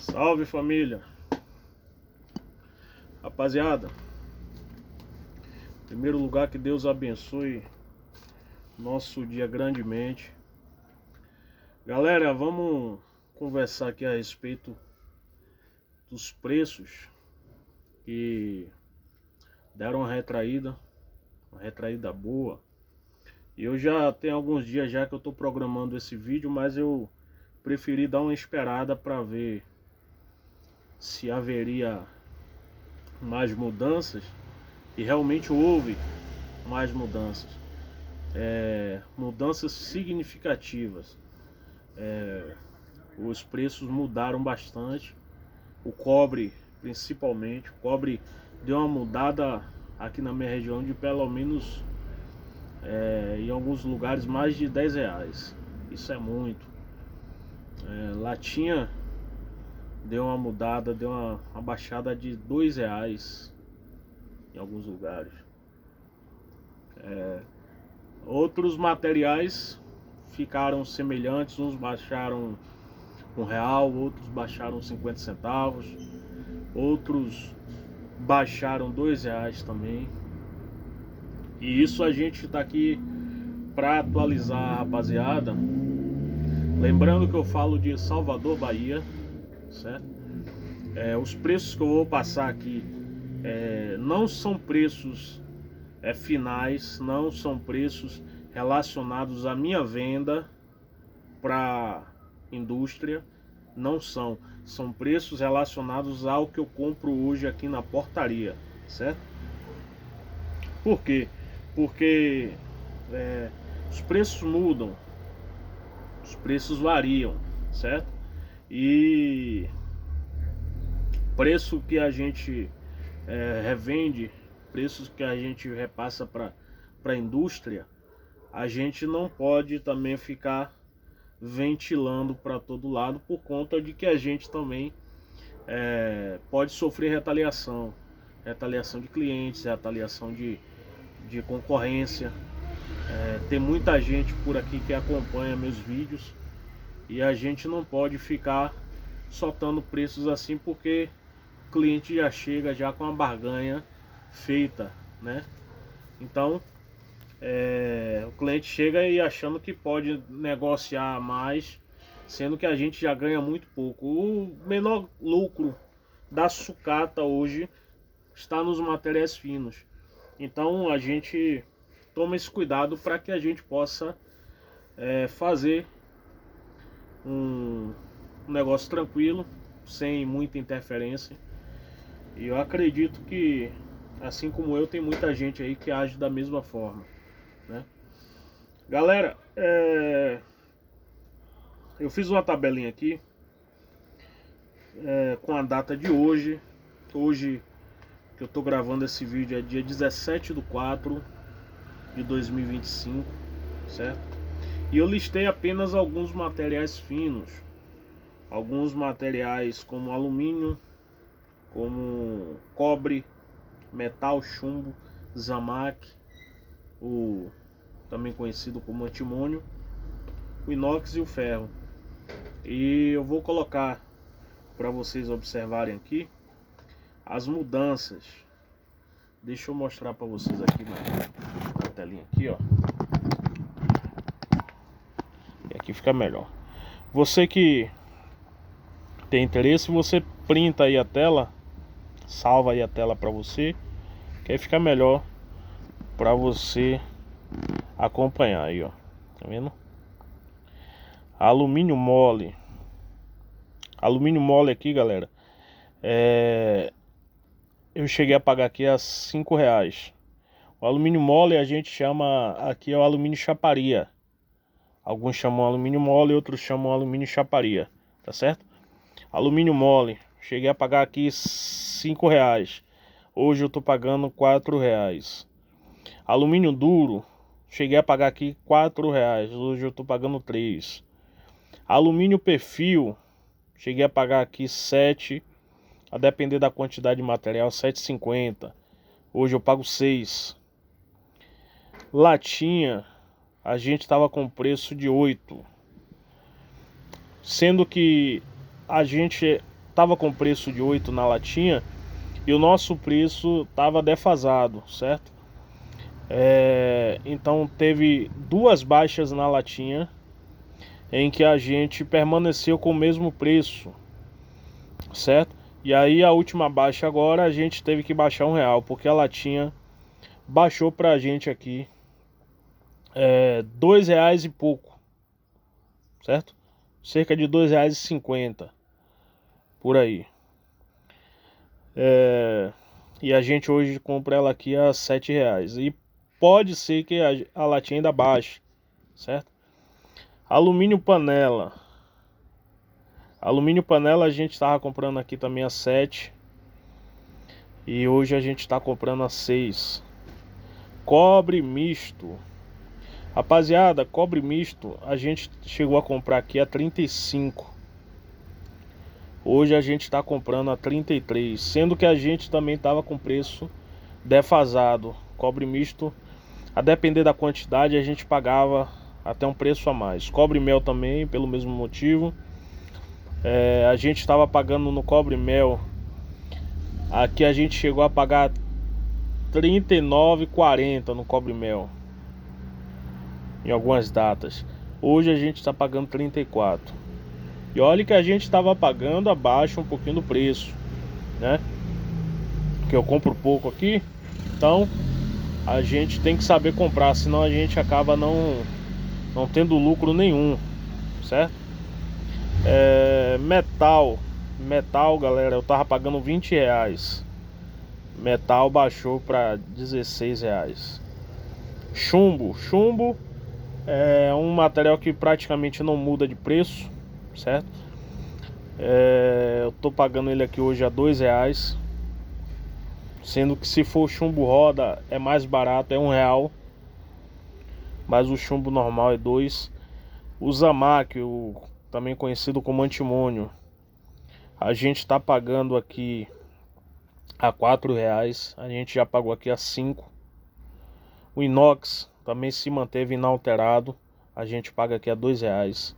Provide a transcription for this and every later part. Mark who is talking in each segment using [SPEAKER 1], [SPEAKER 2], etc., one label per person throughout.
[SPEAKER 1] Salve, família. Rapaziada, em primeiro lugar, que Deus abençoe nosso dia grandemente. Galera, vamos conversar aqui a respeito dos preços que deram uma retraída boa. E eu já tenho alguns dias já que eu tô programando esse vídeo, mas eu preferi dar uma esperada para ver se haveria mais mudanças, e realmente houve mais mudanças, mudanças significativas. Os preços mudaram bastante, o cobre principalmente, o cobre deu uma mudada aqui na minha região de pelo menos, em alguns lugares, mais de R$10. Isso é muito. Latinha deu uma mudada, deu uma baixada de R$2 em alguns lugares. Outros materiais ficaram semelhantes, uns baixaram R$1, outros baixaram 50 centavos, outros baixaram R$2 também. E isso a gente tá aqui para atualizar, rapaziada. Lembrando que eu falo de Salvador, Bahia, certo? Os preços que eu vou passar aqui não são preços finais, não são preços relacionados à minha venda para indústria, não são preços relacionados ao que eu compro hoje aqui na portaria, certo? Por quê? Porque os preços mudam, os preços variam, certo? E preço que a gente revende, preços que a gente repassa para a indústria, a gente não pode também ficar ventilando para todo lado, por conta de que a gente também pode sofrer retaliação de clientes, retaliação de concorrência. Tem muita gente por aqui que acompanha meus vídeos e a gente não pode ficar soltando preços assim, porque o cliente já chega já com a barganha feita, né? Então o cliente chega e achando que pode negociar mais, sendo que a gente já ganha muito pouco. O menor lucro da sucata hoje está nos materiais finos. Então a gente toma esse cuidado para que a gente possa fazer um negócio tranquilo, sem muita interferência. E eu acredito que, assim como eu, tem muita gente aí que age da mesma forma, né? Galera, eu fiz uma tabelinha aqui com a data de hoje. Hoje que eu tô gravando esse vídeo é dia 17/4/2025, certo? E eu listei apenas alguns materiais finos, alguns materiais como alumínio, como cobre, metal, chumbo, zamac, o também conhecido como antimônio, o inox e o ferro. E eu vou colocar para vocês observarem aqui as mudanças. Deixa eu mostrar para vocês aqui na telinha aqui, ó. E aqui fica melhor. Você que tem interesse, você printa aí a tela, salva aí a tela para você, que aí fica melhor para você acompanhar aí, ó. Tá vendo? Alumínio mole. Alumínio mole aqui, galera, eu cheguei a pagar aqui a R$5. O alumínio mole a gente chama aqui, é o alumínio chaparia. Alguns chamam alumínio mole, outros chamam alumínio chaparia, tá certo? Alumínio mole, cheguei a pagar aqui R$5. Hoje eu tô pagando R$4. Alumínio duro, cheguei a pagar aqui R$4. Hoje eu tô pagando R$3. Alumínio perfil, cheguei a pagar aqui R$7. A depender da quantidade de material, R$7,50. Hoje eu pago R$6. Latinha, a gente estava com preço de R$8. Sendo que a gente tava com preço de 8 na latinha e o nosso preço tava defasado, certo? Então teve duas baixas na latinha em que a gente permaneceu com o mesmo preço, certo? E aí a última baixa agora a gente teve que baixar R$1, porque a latinha baixou pra gente aqui R$2 e pouco, certo? Cerca de R$2,50 por aí. E a gente hoje compra ela aqui a R$7. E pode ser que a latinha ainda baixe, certo? Alumínio panela. Alumínio panela a gente estava comprando aqui também a 7. E hoje a gente está comprando a 6. Cobre misto. Rapaziada, cobre misto a gente chegou a comprar aqui a 35. Hoje a gente está comprando a 33. Sendo que a gente também estava com preço defasado. Cobre misto, a depender da quantidade, a gente pagava até um preço a mais. Cobre mel também, pelo mesmo motivo. A gente estava pagando no cobre mel. Aqui a gente chegou a pagar R$39,40 no cobre mel em algumas datas. Hoje a gente está pagando 34. E olha que a gente estava pagando abaixo um pouquinho do preço, né? Que eu compro pouco aqui, então a gente tem que saber comprar, senão a gente acaba não tendo lucro nenhum, certo? Metal, galera, eu tava pagando R$20. Metal baixou para R$16. Chumbo é um material que praticamente não muda de preço, certo? Eu tô pagando ele aqui hoje a R$2, sendo que se for chumbo roda é mais barato, é R$1, mas o chumbo normal é 2. O Zamac, também conhecido como antimônio, a gente tá pagando aqui a R$4, a gente já pagou aqui a 5. O inox também se manteve inalterado, a gente paga aqui a R$2.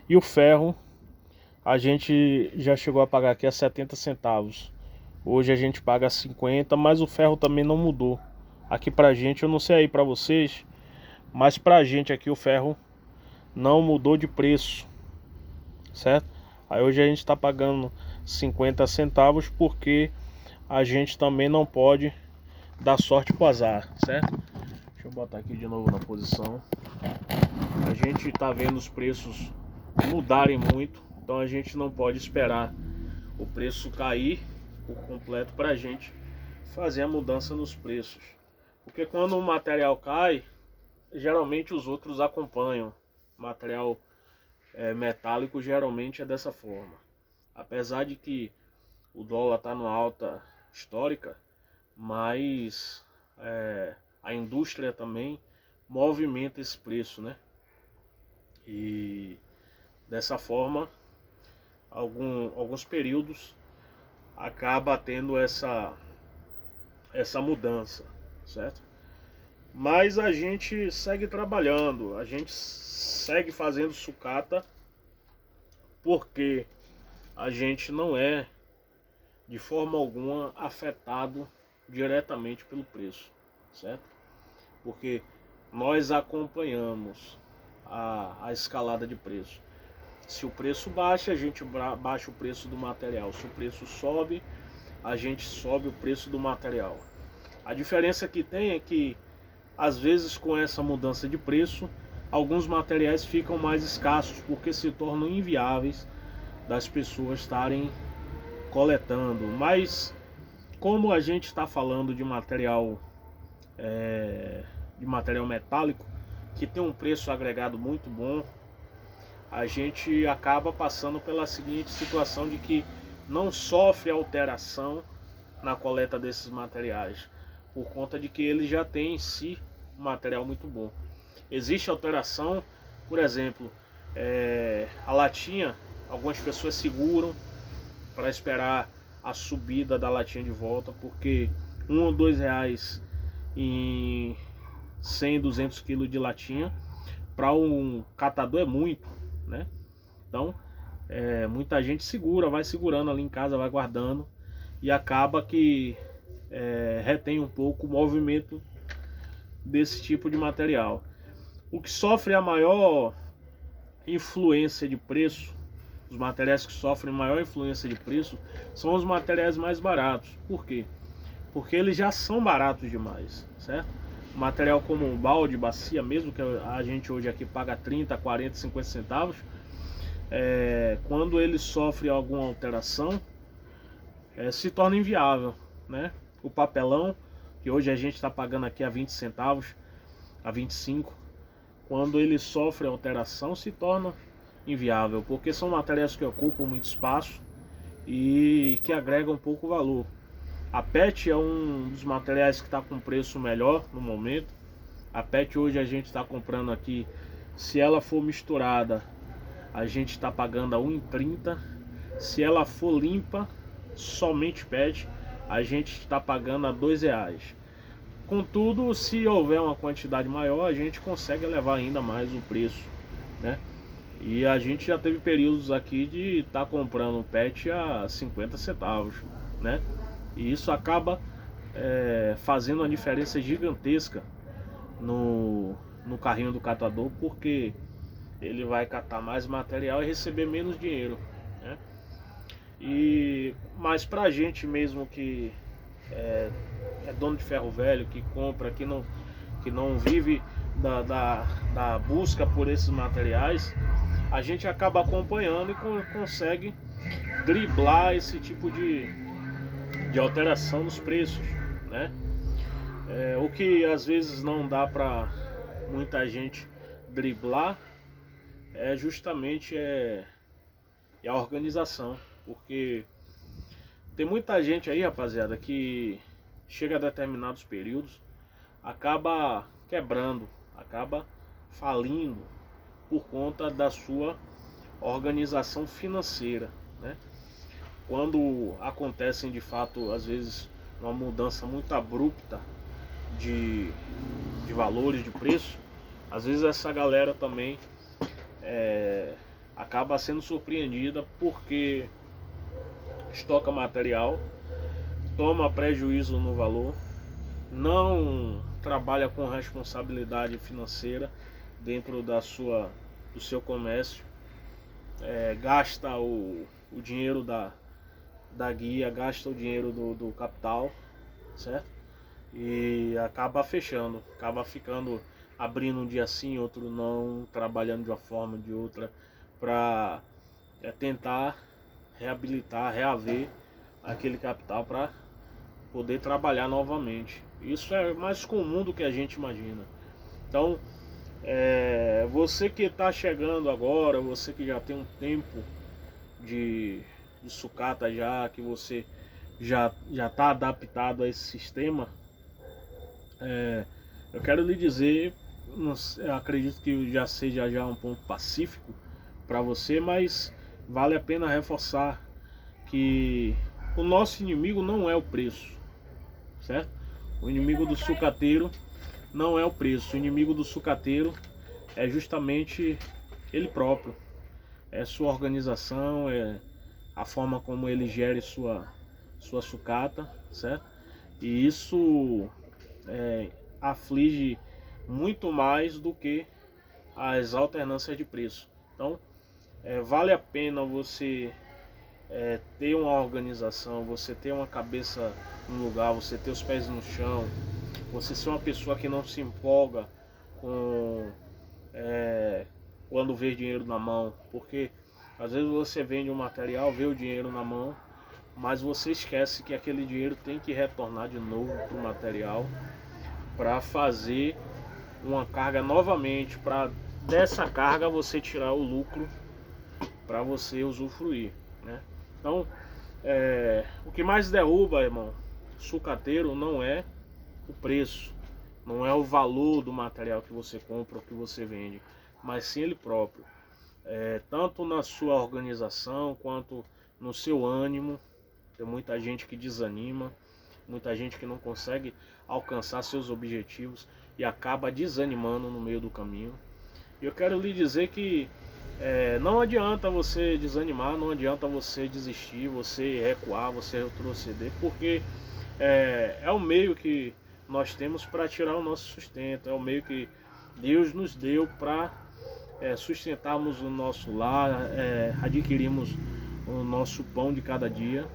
[SPEAKER 1] E o ferro a gente já chegou a pagar aqui a 70 centavos. Hoje a gente paga 50, mas o ferro também não mudou. Aqui pra gente, eu não sei aí pra vocês, mas pra gente aqui o ferro não mudou de preço, certo? Aí hoje a gente tá pagando 50 centavos porque a gente também não pode dar sorte pro azar, certo? Deixa eu botar aqui de novo na posição. A gente tá vendo os preços mudarem muito, então a gente não pode esperar o preço cair por completo para a gente fazer a mudança nos preços, porque quando o material cai, geralmente os outros acompanham. Material metálico geralmente é dessa forma, apesar de que o dólar está numa alta histórica, mas a indústria também movimenta esse preço, né? E dessa forma, alguns períodos acaba tendo essa mudança, certo? Mas a gente segue trabalhando, a gente segue fazendo sucata, porque a gente não é de forma alguma afetado diretamente pelo preço, certo? Porque nós acompanhamos a escalada de preço. Se o preço baixa, a gente baixa o preço do material. Se o preço sobe, a gente sobe o preço do material. A diferença que tem é que, às vezes, com essa mudança de preço, alguns materiais ficam mais escassos, porque se tornam inviáveis das pessoas estarem coletando. Mas, como a gente está falando de material metálico, que tem um preço agregado muito bom, a gente acaba passando pela seguinte situação de que não sofre alteração na coleta desses materiais, por conta de que ele já tem em si um material muito bom. Existe alteração, por exemplo, a latinha, algumas pessoas seguram para esperar a subida da latinha de volta, porque R$1 ou R$2 em 100, 200 kg de latinha, para um catador é muito, né? Então muita gente segura, vai segurando ali em casa, vai guardando e acaba que retém um pouco o movimento desse tipo de material. O que sofre a maior influência de preço, os materiais que sofrem maior influência de preço, são os materiais mais baratos. Por quê? Porque eles já são baratos demais, certo? Material como um balde, bacia, mesmo que a gente hoje aqui paga 30, 40, 50 centavos, quando ele sofre alguma alteração, se torna inviável, né? O papelão, que hoje a gente está pagando aqui a 20 centavos, a 25, quando ele sofre alteração se torna inviável, porque são materiais que ocupam muito espaço e que agregam pouco valor. A PET é um dos materiais que está com preço melhor no momento. A PET hoje a gente está comprando aqui, se ela for misturada, a gente está pagando a R$ 1,30. Se ela for limpa, somente PET, a gente está pagando a R$ 2,00. Contudo, se houver uma quantidade maior, a gente consegue elevar ainda mais o preço, né? E a gente já teve períodos aqui de estar comprando PET a 50 centavos, né? E isso acaba fazendo uma diferença gigantesca no carrinho do catador, porque ele vai catar mais material e receber menos dinheiro, né? Mas pra gente mesmo que é dono de ferro velho, que compra, que não vive da busca por esses materiais, a gente acaba acompanhando e consegue driblar esse tipo de alteração nos preços, né? O que às vezes não dá para muita gente driblar é justamente a organização, porque tem muita gente aí, rapaziada, que chega a determinados períodos, acaba quebrando, acaba falindo por conta da sua organização financeira, né? Quando acontecem de fato, às vezes, uma mudança muito abrupta de valores, de preço, às vezes essa galera também acaba sendo surpreendida porque estoca material, toma prejuízo no valor, não trabalha com responsabilidade financeira dentro do seu comércio, gasta o dinheiro da guia, gasta o dinheiro do capital, certo? E acaba fechando, acaba ficando abrindo um dia sim, outro não, trabalhando de uma forma ou de outra para tentar reabilitar, reaver aquele capital para poder trabalhar novamente. Isso é mais comum do que a gente imagina. Então, você que está chegando agora, você que já tem um tempo de sucata já, que você já está adaptado a esse sistema, eu quero lhe dizer, eu acredito que já seja já um ponto pacífico para você, mas vale a pena reforçar que o nosso inimigo não é o preço, certo? O inimigo do sucateiro não é o preço, o inimigo do sucateiro é justamente ele próprio, é sua organização, é a forma como ele gere sua sucata, certo? E isso aflige muito mais do que as alternâncias de preço. Então, vale a pena você ter uma organização, você ter uma cabeça no lugar, você ter os pés no chão, você ser uma pessoa que não se empolga com quando vê dinheiro na mão, porque às vezes você vende um material, vê o dinheiro na mão, mas você esquece que aquele dinheiro tem que retornar de novo para o material para fazer uma carga novamente, para dessa carga você tirar o lucro para você usufruir, né? Então, o que mais derruba, irmão, sucateiro, não é o preço, não é o valor do material que você compra ou que você vende, mas sim ele próprio. Tanto na sua organização quanto no seu ânimo. Tem muita gente que desanima, muita gente que não consegue alcançar seus objetivos e acaba desanimando no meio do caminho. E eu quero lhe dizer que Não adianta você desanimar, não adianta você desistir, você recuar, você retroceder, porque é o meio que nós temos para tirar o nosso sustento, é o meio que Deus nos deu para sustentarmos o nosso lar, adquirirmos o nosso pão de cada dia.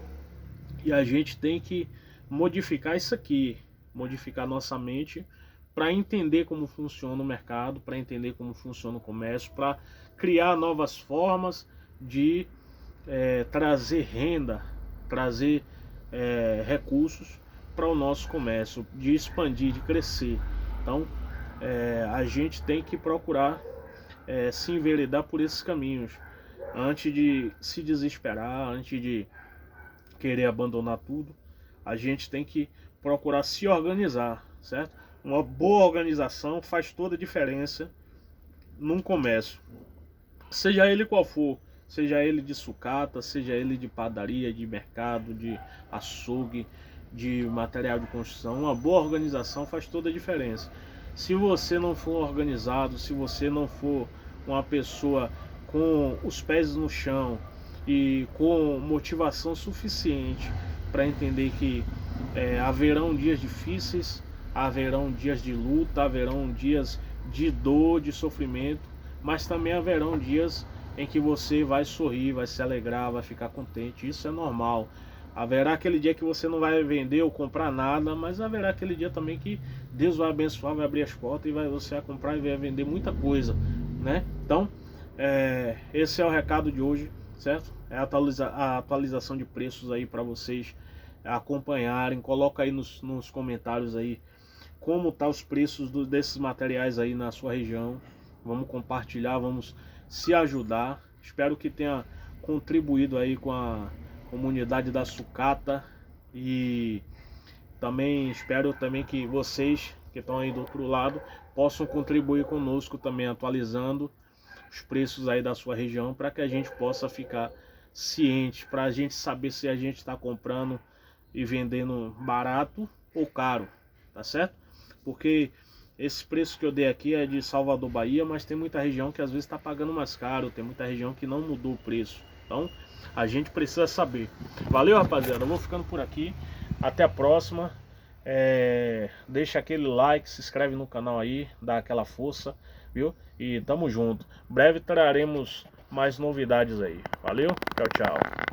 [SPEAKER 1] E a gente tem que modificar isso aqui, modificar nossa mente para entender como funciona o mercado, para entender como funciona o comércio, para criar novas formas de trazer renda, trazer recursos para o nosso comércio, de expandir, de crescer. Então, a gente tem que procurar se enveredar por esses caminhos, antes de se desesperar, antes de querer abandonar tudo. A gente tem que procurar se organizar, certo? Uma boa organização faz toda a diferença num comércio, seja ele qual for, seja ele de sucata, seja ele de padaria, de mercado, de açougue, de material de construção. Uma boa organização faz toda a diferença. Se você não for organizado, se você não for uma pessoa com os pés no chão e com motivação suficiente para entender que haverão dias difíceis, haverão dias de luta, haverão dias de dor, de sofrimento, mas também haverão dias em que você vai sorrir, vai se alegrar, vai ficar contente. Isso é normal. Haverá aquele dia que você não vai vender ou comprar nada, mas haverá aquele dia também que Deus vai abençoar, vai abrir as portas e você vai comprar e vai vender muita coisa, né? Então, esse é o recado de hoje, certo? É a atualização de preços aí para vocês acompanharem. Coloca aí nos comentários aí como tá os preços desses materiais aí na sua região. Vamos compartilhar, vamos se ajudar. Espero que tenha contribuído aí com a comunidade da sucata, e também espero também que vocês que estão aí do outro lado possam contribuir conosco também, atualizando os preços aí da sua região, para que a gente possa ficar ciente, para a gente saber se a gente está comprando e vendendo barato ou caro, tá certo? Porque esse preço que eu dei aqui é de Salvador, Bahia, mas tem muita região que às vezes está pagando mais caro, tem muita região que não mudou o preço. Então a gente precisa saber. Valeu, rapaziada, eu vou ficando por aqui, até a próxima. Deixa aquele like, se inscreve no canal aí, dá aquela força, viu? E tamo junto. Breve traremos mais novidades aí. Valeu, tchau, tchau.